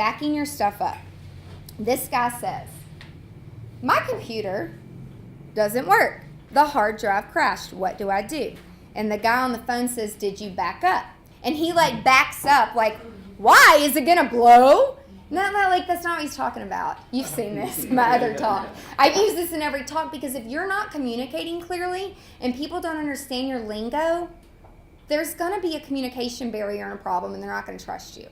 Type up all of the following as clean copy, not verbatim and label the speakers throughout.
Speaker 1: backing your stuff up. This guy says, my computer doesn't work. The hard drive crashed. What do I do? And the guy on the phone says, did you back up? And he like backs up like, why? Is it going to blow? That's not what he's talking about. You've seen this in my other talk. I use this in every talk because if you're not communicating clearly and people don't understand your lingo, there's going to be a communication barrier and a problem, and they're not going to trust you.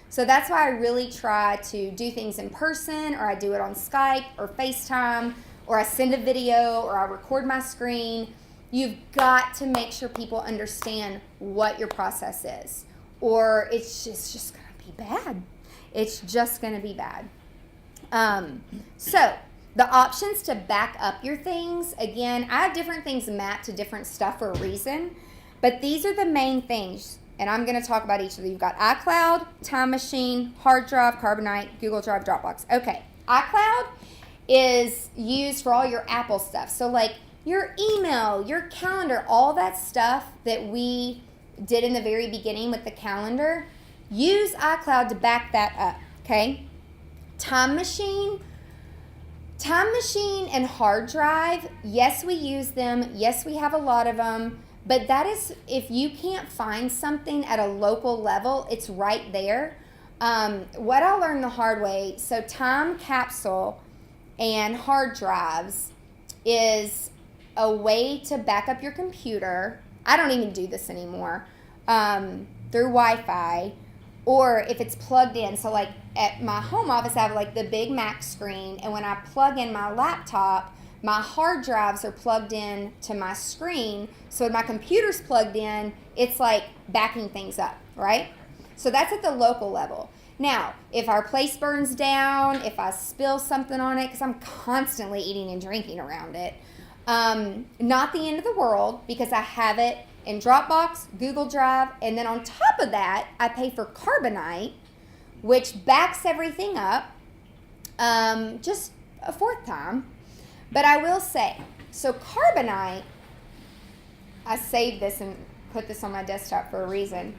Speaker 1: So that's why I really try to do things in person, or I do it on Skype or FaceTime, or I send a video, or I record my screen. You've got to make sure people understand what your process is, or it's just going to be bad. It's just going to be bad. So the options to back up your things, again, I have different things mapped to different stuff for a reason, but these are the main things, and I'm going to talk about each of them. You've got iCloud, Time Machine, Hard Drive, Carbonite, Google Drive, Dropbox. Okay, iCloud is used for all your Apple stuff. So like your email, your calendar, all that stuff that we did in the very beginning with the calendar, use iCloud to back that up, okay? Time Machine and Hard Drive, yes, we use them. Yes, we have a lot of them. But that is, if you can't find something at a local level, it's right there. What I learned the hard way, so Time Capsule and hard drives is a way to back up your computer. I don't even do this anymore, through Wi-Fi, or if it's plugged in. So like at my home office, I have like the big Mac screen, and when I plug in my laptop, my hard drives are plugged in to my screen. So when my computer's plugged in, it's like backing things up, right? So that's at the local level. Now, if our place burns down, if I spill something on it, because I'm constantly eating and drinking around it, not the end of the world, because I have it in Dropbox, Google Drive, and then on top of that, I pay for Carbonite, which backs everything up, just a fourth time. But I will say, so Carbonite, I saved this and put this on my desktop for a reason.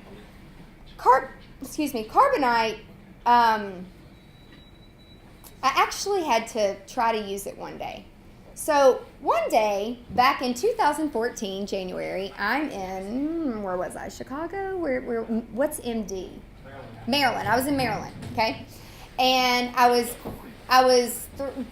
Speaker 1: Carbonite, I actually had to try to use it one day. So one day, back in 2014, January, I'm in, where was I? Chicago? What's MD? Maryland. I was in Maryland, okay? And I was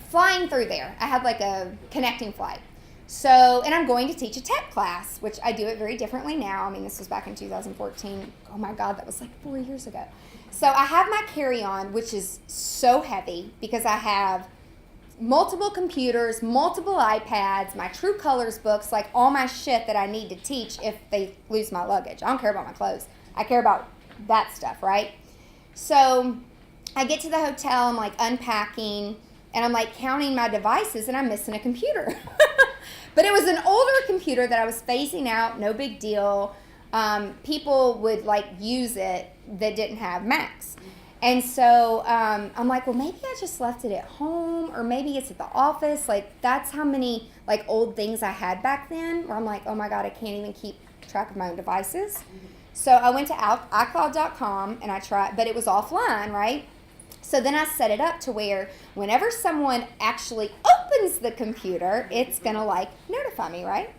Speaker 1: flying through there. I had like a connecting flight. So, and I'm going to teach a tech class, which I do it very differently now. I mean, this was back in 2014. Oh my God, that was like 4 years ago. So I have my carry-on, which is so heavy because I have multiple computers, multiple iPads, my True Colors books, like all my shit that I need to teach if they lose my luggage. I don't care about my clothes. I care about that stuff, right? So I get to the hotel, I'm like unpacking, and I'm like counting my devices, and I'm missing a computer. But it was an older computer that I was phasing out, no big deal. People would like use it that didn't have Macs. And so I'm like, well, maybe I just left it at home, or maybe it's at the office. Like, that's how many like old things I had back then, where I'm like, oh my God, I can't even keep track of my own devices. So I went to iCloud.com and I tried, but it was offline, right? So then I set it up to where whenever someone actually opens the computer, it's going to like notify me, right?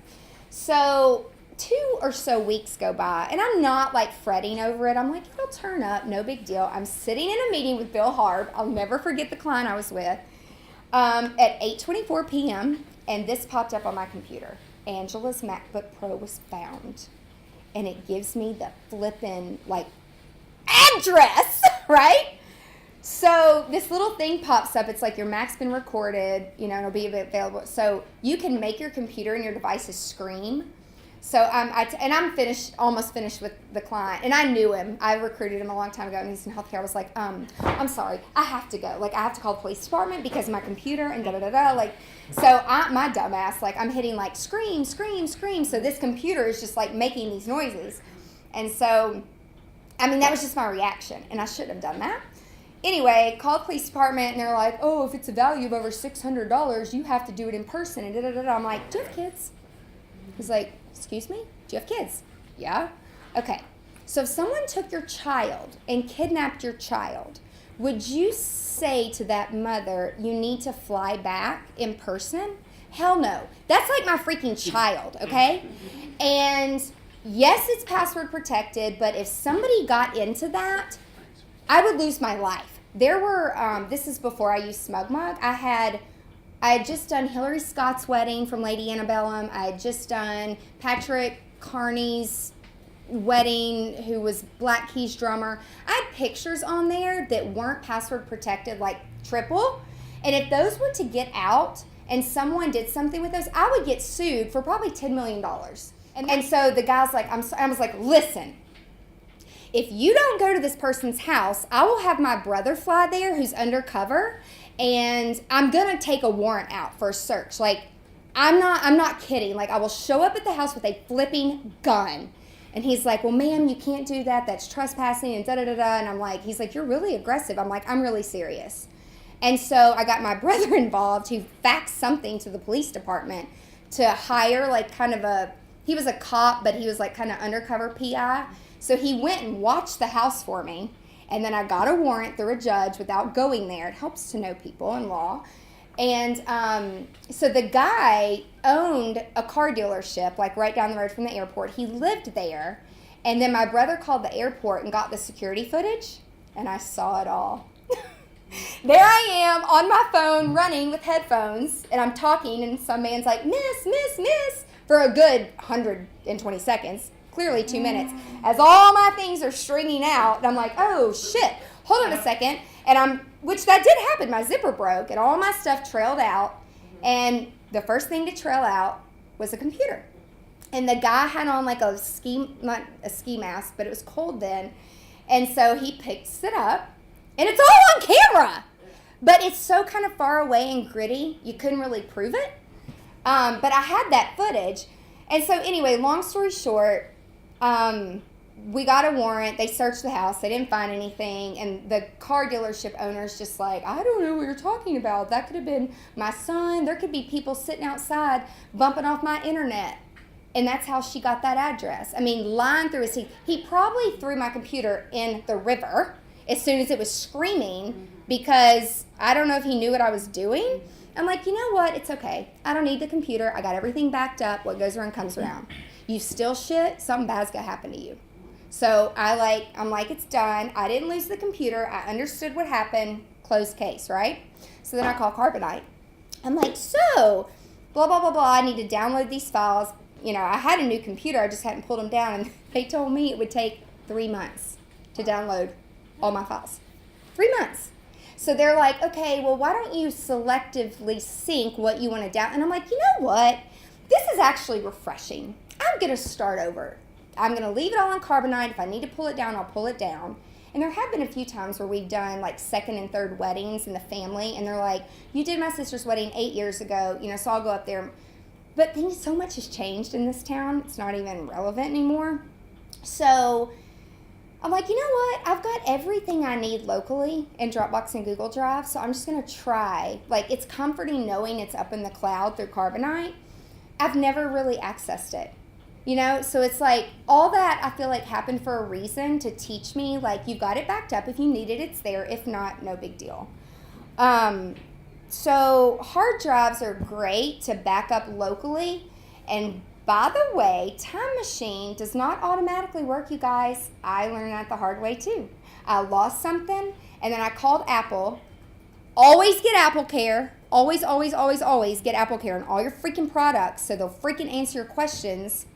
Speaker 1: So 2 or so weeks go by, and I'm not like fretting over it. I'm like, it'll turn up, no big deal. I'm sitting in a meeting with Bill Harb. I'll never forget the client I was with at 8:24 p.m., and this popped up on my computer. Angela's MacBook Pro was found, and it gives me the flippin' like address, right? So this little thing pops up. It's like your Mac's been recorded, you know, it'll be available. So you can make your computer and your devices scream. So I'm almost finished with the client, and I knew him. I recruited him a long time ago, and he's in healthcare. I was like, I'm sorry, I have to go. Like, I have to call the police department because of my computer and da-da-da-da. Like, so my dumbass, like, I'm hitting like scream, scream, scream. So this computer is just like making these noises. And so, I mean, that was just my reaction, and I shouldn't have done that. Anyway, called police department, and they're like, oh, if it's a value of over $600, you have to do it in person, and da-da-da-da. I'm like, do you have kids? He's like, excuse me? Do you have kids? Yeah? Okay. So if someone took your child and kidnapped your child, would you say to that mother, you need to fly back in person? Hell no. That's like my freaking child, okay? And yes, it's password protected, but if somebody got into that, I would lose my life. There were, this is before I used SmugMug. I had just done Hillary Scott's wedding from Lady Antebellum. I had just done Patrick Carney's wedding, who was Black Keys drummer. I had pictures on there that weren't password protected, like triple. And if those were to get out and someone did something with those, I would get sued for probably $10 million. And so the guy's like, I was like, listen, if you don't go to this person's house, I will have my brother fly there who's undercover, and I'm gonna take a warrant out for a search. Like, I'm not kidding. Like, I will show up at the house with a flipping gun. And he's like, well, ma'am, you can't do that. That's trespassing and da-da-da-da. And I'm like, he's like, you're really aggressive. I'm like, I'm really serious. And so I got my brother involved, who faxed something to the police department to hire like kind of he was a cop, but he was like kind of undercover PI. So he went and watched the house for me. And then I got a warrant through a judge without going there. It helps to know people in law. And so the guy owned a car dealership, like right down the road from the airport. He lived there. And then my brother called the airport and got the security footage. And I saw it all. There I am on my phone running with headphones. And I'm talking. And some man's like, miss, for a good 120 seconds. Clearly 2 minutes. As all my things are stringing out. And I'm like, oh, shit. Hold on a second. And which that did happen. My zipper broke and all my stuff trailed out. And the first thing to trail out was a computer. And the guy had on like not a ski mask, but it was cold then. And so he picks it up and it's all on camera. But it's so kind of far away and gritty, you couldn't really prove it. But I had that footage. And so anyway, long story short, we got a warrant. They searched the house. They didn't find anything. And the car dealership owner's just like, I don't know what you're talking about. That could have been my son. There could be people sitting outside bumping off my internet. And that's how she got that address. I mean, lying through his teeth. He probably threw my computer in the river as soon as it was screaming, because I don't know if he knew what I was doing. I'm like, you know what? It's okay. I don't need the computer. I got everything backed up. What goes around comes around. You steal shit, something bad's gonna happen to you. So I'm like, it's done. I didn't lose the computer. I understood what happened. Closed case, right? So then I call Carbonite. I'm like, so, blah, blah, blah, blah. I need to download these files. You know, I had a new computer. I just hadn't pulled them down. And they told me it would take 3 months to download all my files. 3 months. So they're like, okay, well, why don't you selectively sync what you want to download? And I'm like, you know what? This is actually refreshing. I'm going to start over. I'm going to leave it all on Carbonite. If I need to pull it down, I'll pull it down. And there have been a few times where we've done like second and third weddings in the family. And they're like, you did my sister's wedding 8 years ago, you know, so I'll go up there. But so much has changed in this town. It's not even relevant anymore. So I'm like, you know what? I've got everything I need locally in Dropbox and Google Drive. So I'm just going to try. Like, it's comforting knowing it's up in the cloud through Carbonite. I've never really accessed it. You know, so it's like all that I feel like happened for a reason to teach me, like, you've got it backed up. If you need it, it's there. If not, no big deal. So hard drives are great to back up locally. And by the way, Time Machine does not automatically work, you guys. I learned that the hard way too. I lost something and then I called Apple. Always get Apple Care. Always, always, always, always get Apple Care on all your freaking products so they'll freaking answer your questions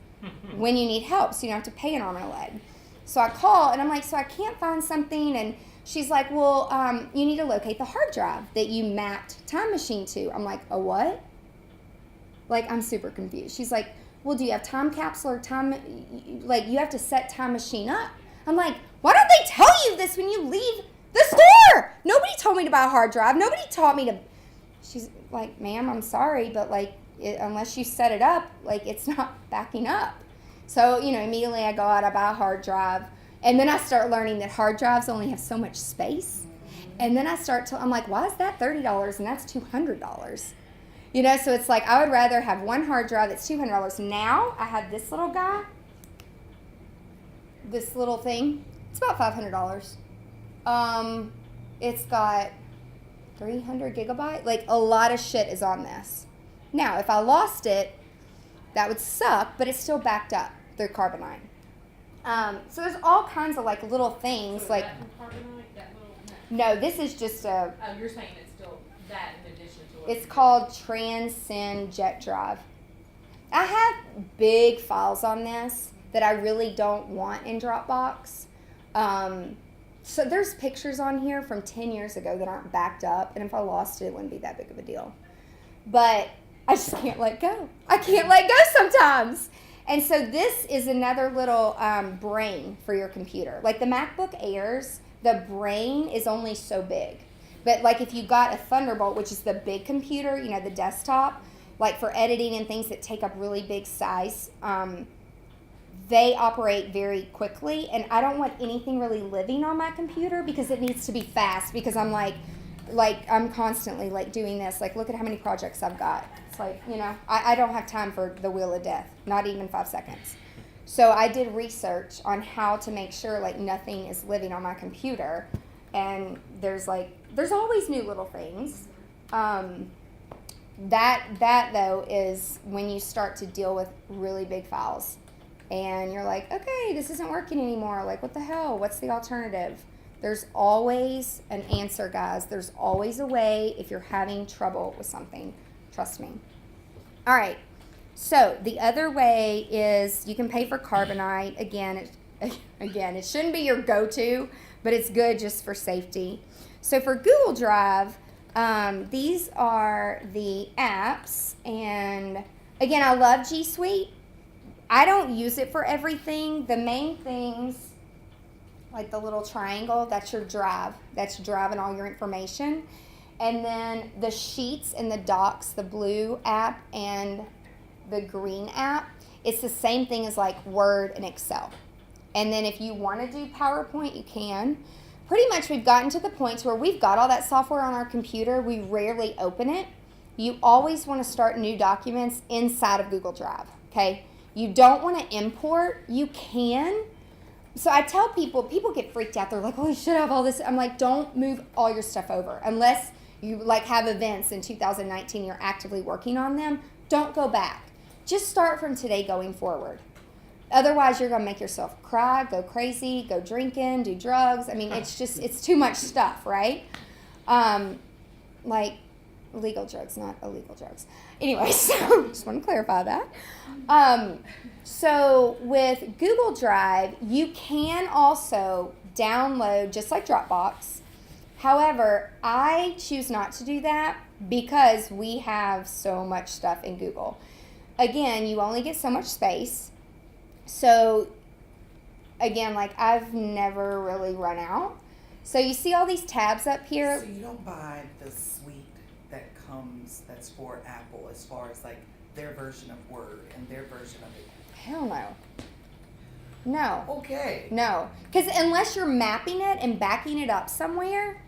Speaker 1: when you need help, so you don't have to pay an arm and a leg. So I call, and I'm like, so I can't find something, and she's like, well, you need to locate the hard drive that you mapped Time Machine to. I'm like, a what? Like, I'm super confused. She's like, well, do you have time capsule or time, like, you have to set Time Machine up. I'm like, why don't they tell you this when you leave the store? Nobody told me to buy a hard drive. Nobody taught me to. She's like, ma'am, I'm sorry, but, like, unless you set it up, like, it's not backing up. So, you know, immediately I go out, I buy a hard drive, and then I start learning that hard drives only have so much space. And then I'm like, why is that $30 and that's $200? You know, so it's like, I would rather have one hard drive that's $200. Now I have this little guy, this little thing. It's about $500. It's got 300 gigabyte. Like, a lot of shit is on this. Now, if I lost it, that would suck, but it's still backed up through Carbonite. So there's all kinds of like little things.
Speaker 2: So
Speaker 1: like
Speaker 2: that from Carbonite, that little.
Speaker 1: No, this is just a.
Speaker 2: Oh, you're saying it's still that in addition to what.
Speaker 1: It's called Transcend Jet Drive. I have big files on this that I really don't want in Dropbox. So there's pictures on here from 10 years ago that aren't backed up, and if I lost it, it wouldn't be that big of a deal. But I just can't let go. I can't let go sometimes. And so this is another little brain for your computer. Like the MacBook Airs, the brain is only so big. But like if you got a Thunderbolt, which is the big computer, you know, the desktop, like for editing and things that take up really big size, they operate very quickly. And I don't want anything really living on my computer because it needs to be fast, because I'm like I'm constantly like doing this. Like, look at how many projects I've got. It's like, you know, I don't have time for the wheel of death, not even 5 seconds. So I did research on how to make sure like nothing is living on my computer. And there's always new little things. That though is when you start to deal with really big files and you're like, okay, this isn't working anymore. Like, what the hell? What's the alternative? There's always an answer, guys. There's always a way if you're having trouble with something. Trust me. All right. So the other way is you can pay for Carbonite. Again, it shouldn't be your go-to, but it's good just for safety. So for Google Drive, these are the apps. And again, I love G Suite. I don't use it for everything. The main things, like the little triangle, that's your drive. That's driving all your information. And then the sheets and the docs, the blue app and the green app, it's the same thing as like Word and Excel. And then if you want to do PowerPoint, you can. Pretty much we've gotten to the points where we've got all that software on our computer. We rarely open it. You always want to start new documents inside of Google Drive, okay? You don't want to import. You can. So I tell people get freaked out. They're like, oh, you should have all this. I'm like, don't move all your stuff over. Unless you like have events in 2019, you're actively working on them, don't go back. Just start from today going forward. Otherwise, you're going to make yourself cry, go crazy, go drinking, do drugs. I mean, it's too much stuff, right? Like legal drugs, not illegal drugs. Anyway, so just want to clarify that. So with Google Drive, you can also download, just like Dropbox. However, I choose not to do that because we have so much stuff in Google. Again, you only get so much space. So again, like I've never really run out. So you see all these tabs up here.
Speaker 3: So you don't buy the suite that comes that's for Apple as far as like their version of Word and their version of it?
Speaker 1: Hell no. No.
Speaker 3: Okay.
Speaker 1: No. Because unless you're mapping it and backing it up somewhere,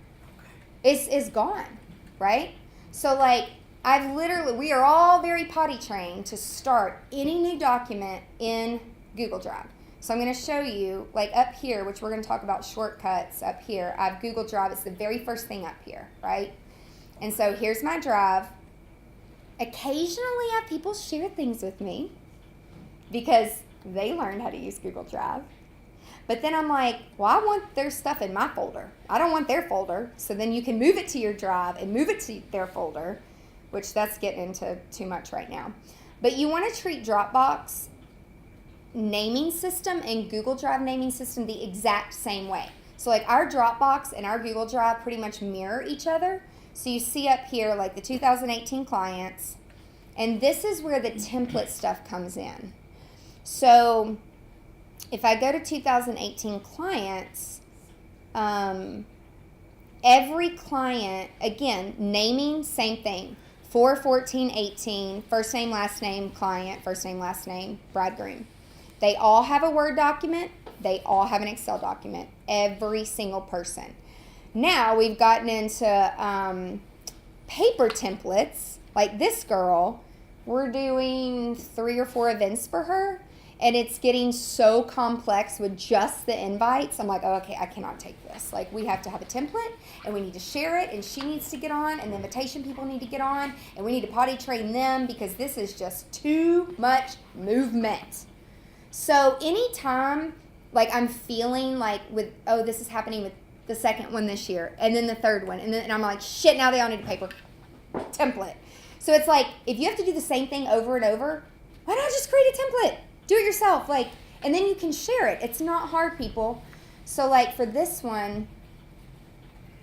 Speaker 1: it's gone, right? So like we are all very potty trained to start any new document in Google Drive. So I'm going to show you, like up here, which we're going to talk about shortcuts up here. I have Google Drive. It's the very first thing up here, right? And so here's my drive. Occasionally I have people share things with me because they learned how to use Google Drive. But then I'm like, well, I want their stuff in my folder. I don't want their folder. So then you can move it to your drive and move it to their folder, which that's getting into too much right now. But you want to treat Dropbox naming system and Google Drive naming system the exact same way. So like our Dropbox and our Google Drive pretty much mirror each other. So you see up here like the 2018 clients, and this is where the template stuff comes in. So if I go to 2018 clients, every client, again, naming, same thing. 4/14/18, first name, last name, client, first name, last name, bridegroom. They all have a Word document. They all have an Excel document. Every single person. Now we've gotten into paper templates. Like this girl, we're doing 3 or 4 events for her. and it's getting so complex with just the invites. I'm like, oh, okay, I cannot take this. Like, we have to have a template, and we need to share it, and she needs to get on, and the invitation people need to get on, and we need to potty train them because this is just too much movement. So anytime, like, I'm feeling like with, oh, this is happening with the second one this year, and then the third one, and I'm like, shit, now they all need a paper template. So it's like, if you have to do the same thing over and over, why not just create a template? Do it yourself, like, and then you can share it. It's not hard, people. So, like, for this one,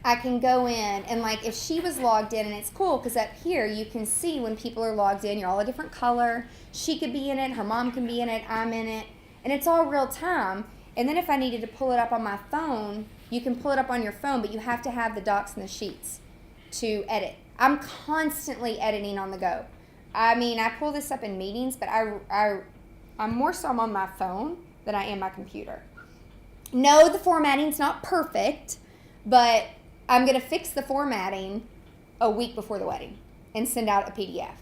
Speaker 1: I can go in, and, like, if she was logged in, and it's cool, because up here, you can see when people are logged in, you're all a different color. She could be in it, her mom can be in it, I'm in it, and it's all real time. And then if I needed to pull it up on my phone, you can pull it up on your phone, but you have to have the docs and the sheets to edit. I'm constantly editing on the go. I mean, I pull this up in meetings, but I'm more so I'm on my phone than I am my computer. No, the formatting's not perfect, but I'm going to fix the formatting a week before the wedding and send out a PDF.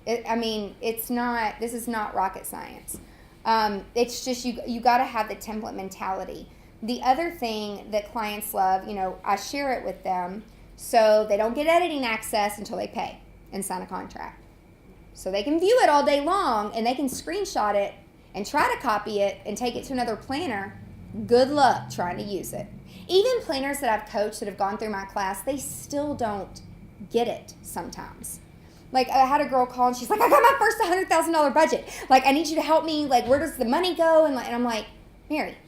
Speaker 1: This is not rocket science. It's just you got to have the template mentality. The other thing that clients love, I share it with them so they don't get editing access until they pay and sign a contract. So they can view it all day long, and they can screenshot it and try to copy it and take it to another planner. Good luck trying to use it. Even planners that I've coached that have gone through my class, they still don't get it sometimes. Like, I had a girl call, and she's like, I got my first $100,000 budget. Like, I need you to help me. Like, where does the money go? And I'm like, Mary,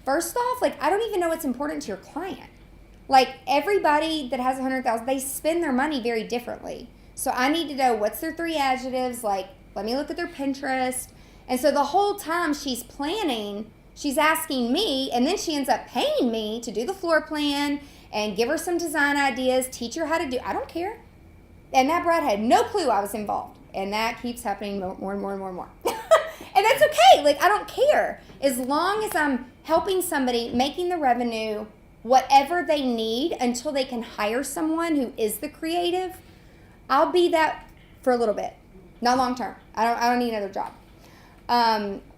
Speaker 1: first off, like, I don't even know what's important to your client. Like, everybody that has $100,000, they spend their money very differently. So I need to know what's their 3 adjectives. Like, let me look at their Pinterest. And so the whole time she's planning, she's asking me, and then she ends up paying me to do the floor plan and give her some design ideas, teach her how to do. I don't care. And that bride had no clue I was involved. And that keeps happening more and more and more and more. And that's okay. Like, I don't care. As long as I'm helping somebody, making the revenue, whatever they need until they can hire someone who is the creative, I'll be that for a little bit. Not long term. I don't need another job.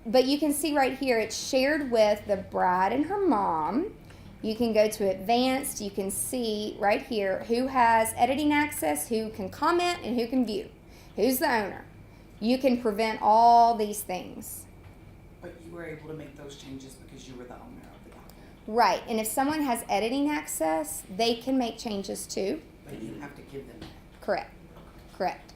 Speaker 1: But you can see right here, it's shared with the bride and her mom. You can go to advanced. You can see right here who has editing access, who can comment, and who can view. Who's the owner. You can prevent all these things.
Speaker 3: But you were able to make those changes because you were the owner of the document.
Speaker 1: Right. And if someone has editing access, they can make changes too.
Speaker 3: But you have to give them that.
Speaker 1: Correct.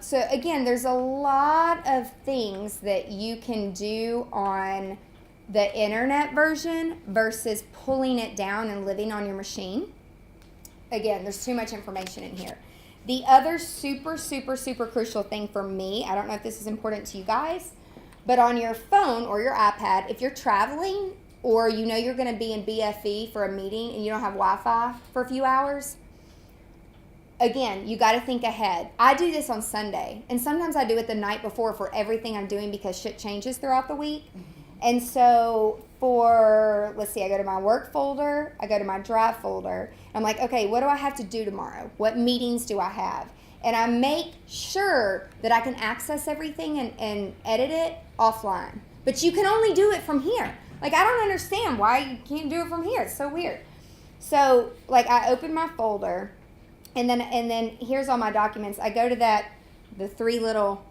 Speaker 1: So again, there's a lot of things that you can do on the internet version versus pulling it down and living on your machine. Again, there's too much information in here. The other super, super, super crucial thing for me, I don't know if this is important to you guys, but on your phone or your iPad, if you're traveling or you're going to be in BFE for a meeting and you don't have Wi-Fi for a few hours, again, you got to think ahead. I do this on Sunday, and sometimes I do it the night before for everything I'm doing because shit changes throughout the week. Mm-hmm. And so I go to my work folder, I go to my drive folder. I'm like, okay, what do I have to do tomorrow? What meetings do I have? And I make sure that I can access everything and edit it offline. But you can only do it from here. Like, I don't understand why you can't do it from here. It's so weird. So, like, I open my folder. And then here's all my documents. I go to the 3 little ...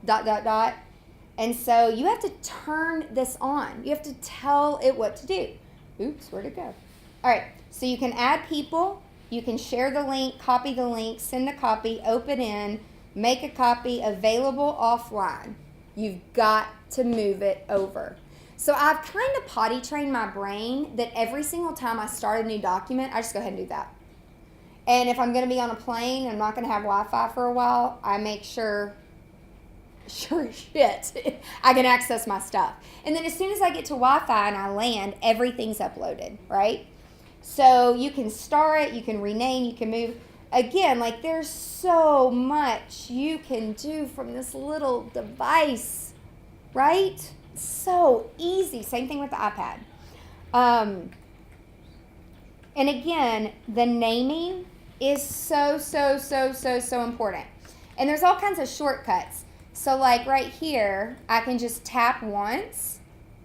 Speaker 1: And so you have to turn this on. You have to tell it what to do. Oops, where'd it go? All right, so you can add people. You can share the link, copy the link, send a copy, open in, make a copy, available offline. You've got to move it over. So I've kind of potty trained my brain that every single time I start a new document, I just go ahead and do that. And if I'm going to be on a plane and I'm not going to have Wi-Fi for a while, I make sure shit, I can access my stuff. And then as soon as I get to Wi-Fi and I land, everything's uploaded, right? So you can star it, you can rename, you can move. Again, like, there's so much you can do from this little device, right? So easy. Same thing with the iPad. And again, the naming is so important. And there's all kinds of shortcuts. So like right here, I can just tap once.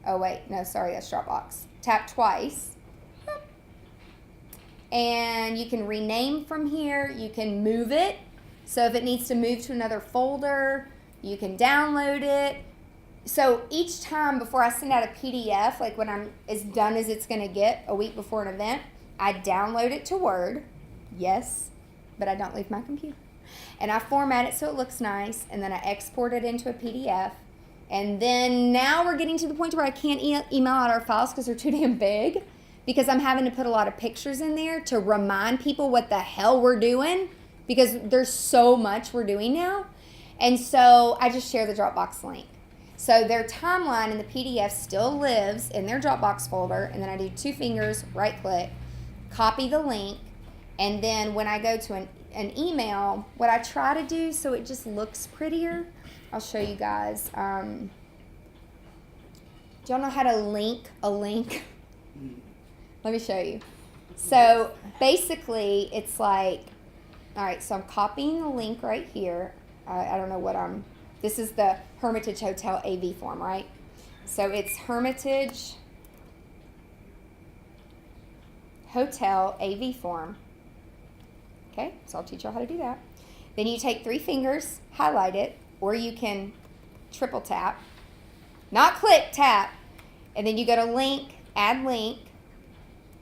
Speaker 1: Oh wait, no, sorry, that's Dropbox. Tap twice. And you can rename from here. You can move it. So if it needs to move to another folder, you can download it. So each time before I send out a PDF, like when I'm as done as it's going to get a week before an event, I download it to Word. Yes, but I don't leave my computer. And I format it so it looks nice, and then I export it into a PDF. And then now we're getting to the point where I can't email out our files because they're too damn big, because I'm having to put a lot of pictures in there to remind people what the hell we're doing, because there's so much we're doing now. And so I just share the Dropbox link. So their timeline in the PDF still lives in their Dropbox folder, and then I do 2 fingers, right click, copy the link, and then when I go to an email, what I try to do so it just looks prettier, I'll show you guys. Do y'all know how to link a link? Let me show you. So basically it's like, all right, so I'm copying the link right here. I don't know what this is the Hermitage Hotel AV form, right? So it's Hermitage Hotel AV form. Okay, so I'll teach y'all how to do that. Then you take 3 fingers, highlight it, or you can triple tap. Not click, tap. And then you go to link, add link,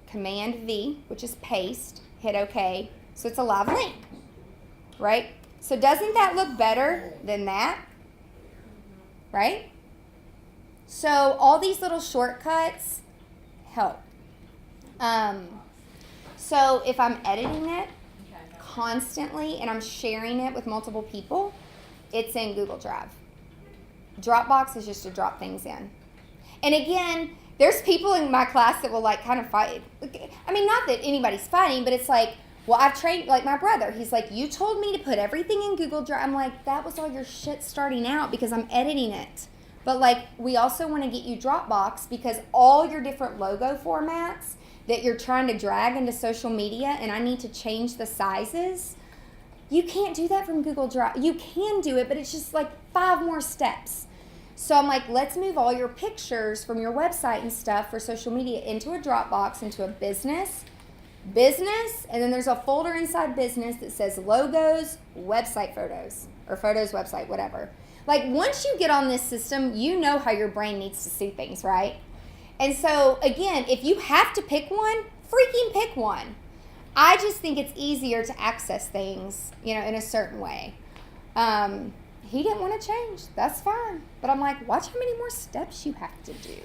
Speaker 1: Command V, which is paste, hit OK. So it's a live link, right? So doesn't that look better than that? Right? So all these little shortcuts help. So if I'm editing it constantly and I'm sharing it with multiple people, it's in Google Drive. Dropbox is just to drop things in. And again, there's people in my class that will like kind of fight. I mean, not that anybody's fighting, but it's like, well, I've trained, like my brother, he's like, you told me to put everything in Google Drive. I'm like, that was all your shit starting out because I'm editing it. But like, we also want to get you Dropbox because all your different logo formats that you're trying to drag into social media, and I need to change the sizes, you can't do that from Google Drive. You can do it, but it's just like 5 more steps. So I'm like, let's move all your pictures from your website and stuff for social media into a Dropbox, into a business, and then there's a folder inside business that says logos, website photos, or photos, website, whatever. Like once you get on this system, you know how your brain needs to see things, right? And so again, if you have to pick one, freaking pick one. I just think it's easier to access things, in a certain way. He didn't want to change. That's fine. But I'm like, watch how many more steps you have to do.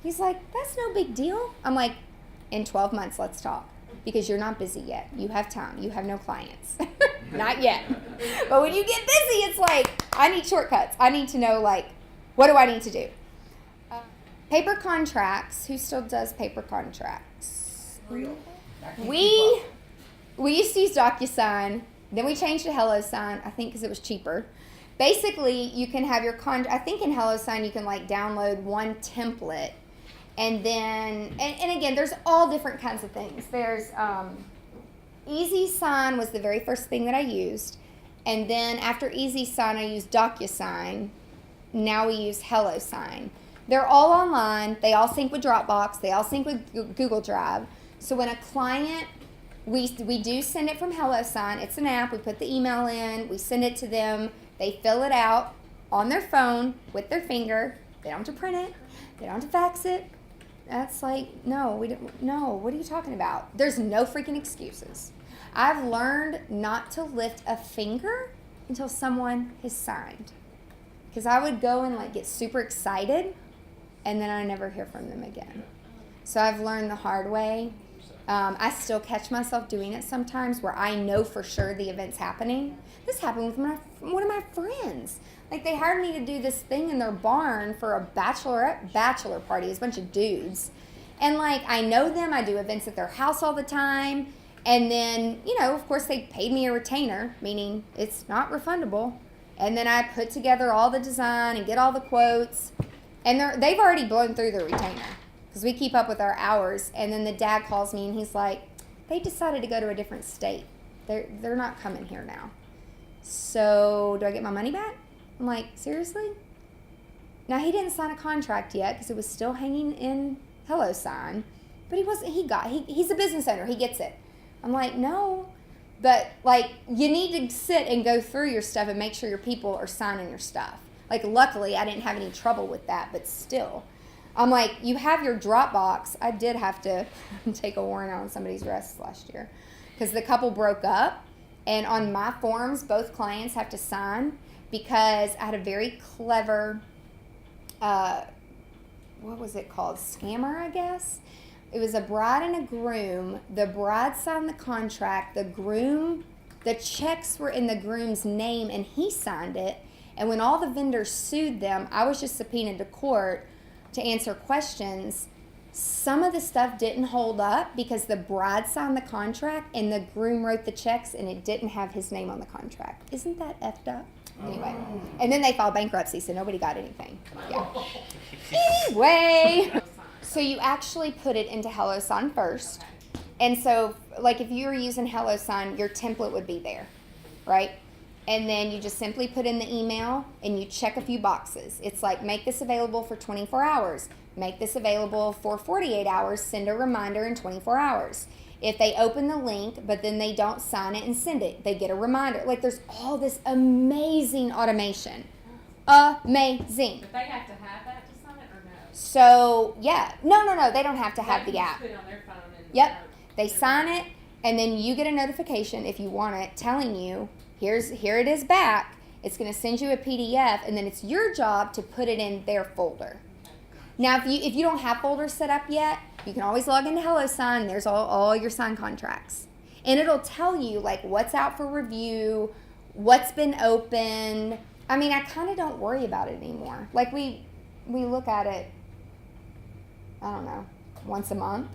Speaker 1: He's like, that's no big deal. I'm like, in 12 months, let's talk. Because you're not busy yet. You have time. You have no clients. Not yet. But when you get busy, it's like, I need shortcuts. I need to know, like, what do I need to do? Paper contracts. Who still does paper contracts? We used to use DocuSign. Then we changed to HelloSign, I think because it was cheaper. Basically, you can have your I think in HelloSign you can like download one template. And then, and again, there's all different kinds of things. There's EasySign was the very first thing that I used. And then after EasySign, I used DocuSign. Now we use HelloSign. They're all online. They all sync with Dropbox. They all sync with Google Drive. So when a client, we do send it from HelloSign. It's an app. We put the email in. We send it to them. They fill it out on their phone with their finger. They don't have to print it. They don't have to fax it. That's like, no, we don't. No, what are you talking about? There's no freaking excuses. I've learned not to lift a finger until someone has signed. Because I would go and like get super excited, and then I never hear from them again. So I've learned the hard way. I still catch myself doing it sometimes where I know for sure the event's happening. This happened with one of my friends. Like they hired me to do this thing in their barn for a bachelor party. It's a bunch of dudes. And like I know them. I do events at their house all the time. And then, of course they paid me a retainer, meaning it's not refundable. And then I put together all the design and get all the quotes. And they've already blown through the retainer because we keep up with our hours. And then the dad calls me and he's like, they decided to go to a different state. They're not coming here now. So do I get my money back? I'm like, seriously? Now, he didn't sign a contract yet because it was still hanging in HelloSign, but he's a business owner. He gets it. I'm like, no, but like, you need to sit and go through your stuff and make sure your people are signing your stuff. Like, luckily, I didn't have any trouble with that, but still. I'm like, you have your Dropbox. I did have to take a warrant out on somebody's arrest last year because the couple broke up, and on my forms, both clients have to sign because I had a very clever, what was it called? Scammer, I guess. It was a bride and a groom. The bride signed the contract. The checks were in the groom's name, and he signed it. And when all the vendors sued them, I was just subpoenaed to court to answer questions. Some of the stuff didn't hold up because the bride signed the contract and the groom wrote the checks, and it didn't have his name on the contract. Isn't that effed up? Anyway, and then they filed bankruptcy, so nobody got anything. Yeah. Anyway, so you actually put it into HelloSign first. And so, like, if you were using HelloSign, your template would be there, right? And then you just simply put in the email and you check a few boxes. It's like, make this available for 24 hours. Make this available for 48 hours. Send a reminder in 24 hours. If they open the link, but then they don't sign it and send it, they get a reminder. Like, there's all this amazing automation. Amazing.
Speaker 2: But they have to have that to sign it or no?
Speaker 1: So, yeah. No, they don't have to have the app.
Speaker 2: Put it on their phone and
Speaker 1: Yep. They sign it, and then you get a notification if you want it telling you, here it is back. It's going to send you a PDF, and then it's your job to put it in their folder. Now, if you don't have folders set up yet, you can always log into HelloSign. There's all your signed contracts. And it'll tell you, like, what's out for review, what's been opened. I mean, I kind of don't worry about it anymore. Like, we look at it, I don't know, once a month,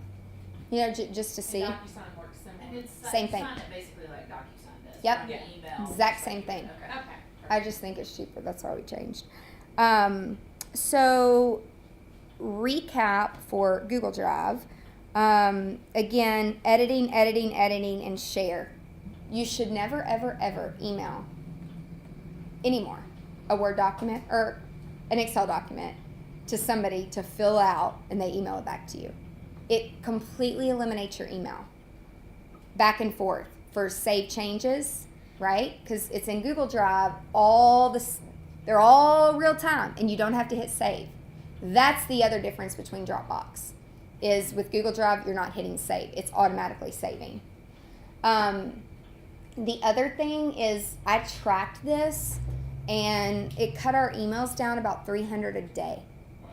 Speaker 1: you know, just to see.
Speaker 2: DocuSign works similar.
Speaker 4: And it's
Speaker 1: Same thing.
Speaker 4: Sign it basically like DocuSign does.
Speaker 1: Yep.
Speaker 4: From the email.
Speaker 1: Exact same thing.
Speaker 4: Okay.
Speaker 2: Okay.
Speaker 1: I just think it's cheaper. That's why we changed. So, recap for Google Drive. Again, editing, and share. You should never, ever email anymore a Word document or an Excel document to somebody to fill out and they email it back to you. It completely eliminates your email. Back and forth for save changes, right? Because it's in Google Drive, they're all real time and you don't have to hit save. That's the other difference between Dropbox, is with Google Drive, you're not hitting save. It's automatically saving. The other thing is I tracked this and it cut our emails down about 300 a day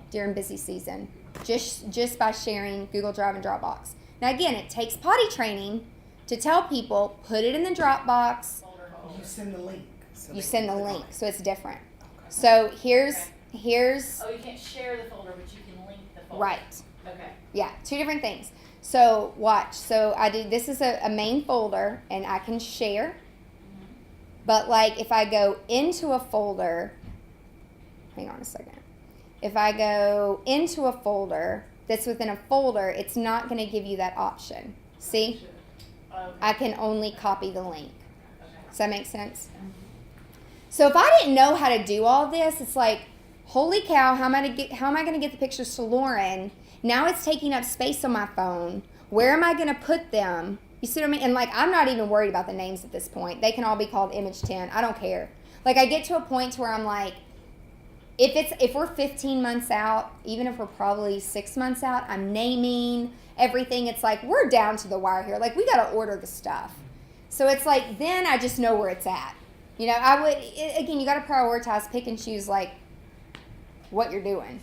Speaker 1: during busy season, just by sharing Google Drive and Dropbox. Now again, it takes potty training to tell people, put it in the Dropbox.
Speaker 3: You send the link.
Speaker 1: You send the link, so it's different. So here's
Speaker 4: Oh, you can't share the folder, but you can link the folder.
Speaker 1: right.
Speaker 4: Okay.
Speaker 1: Yeah, two different things. So watch. So this is a main folder and I can share. But like if I go into a folder, hang on a second. If I go into a folder that's within a folder, it's not going to give you that option. See?
Speaker 4: Okay.
Speaker 1: I can only copy the link.
Speaker 4: Okay.
Speaker 1: Does that make sense? So if I didn't know how to do all this, it's like, holy cow, how am I going to get the pictures to Lauren? Now it's taking up space on my phone. Where am I going to put them? You see what I mean? And like, I'm not even worried about the names at this point. They can all be called Image 10. I don't care. Like, I get to a point to where I'm like, if we're 15 months out, even if we're probably 6 months out, I'm naming everything. It's like, we're down to the wire here. Like, we got to order the stuff. So it's like, then I just know where it's at. You know, again, you got to prioritize, pick and choose, like, what you're doing.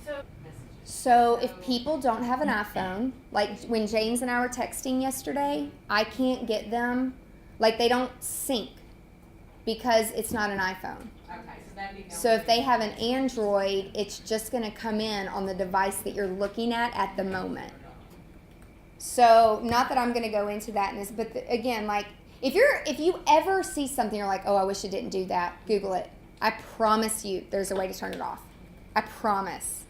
Speaker 1: So if people don't have an iPhone, like when James and I were texting yesterday, I can't get them, like they don't sync because it's not an iPhone.
Speaker 2: Okay, so that'd be.
Speaker 1: So if they have an Android, it's just going to come in on the device that you're looking at the moment. So not that I'm going to go into that in this, but again, like if you ever see something you're like, oh, I wish it didn't do that, Google it. I promise you there's a way to turn it off. I promise.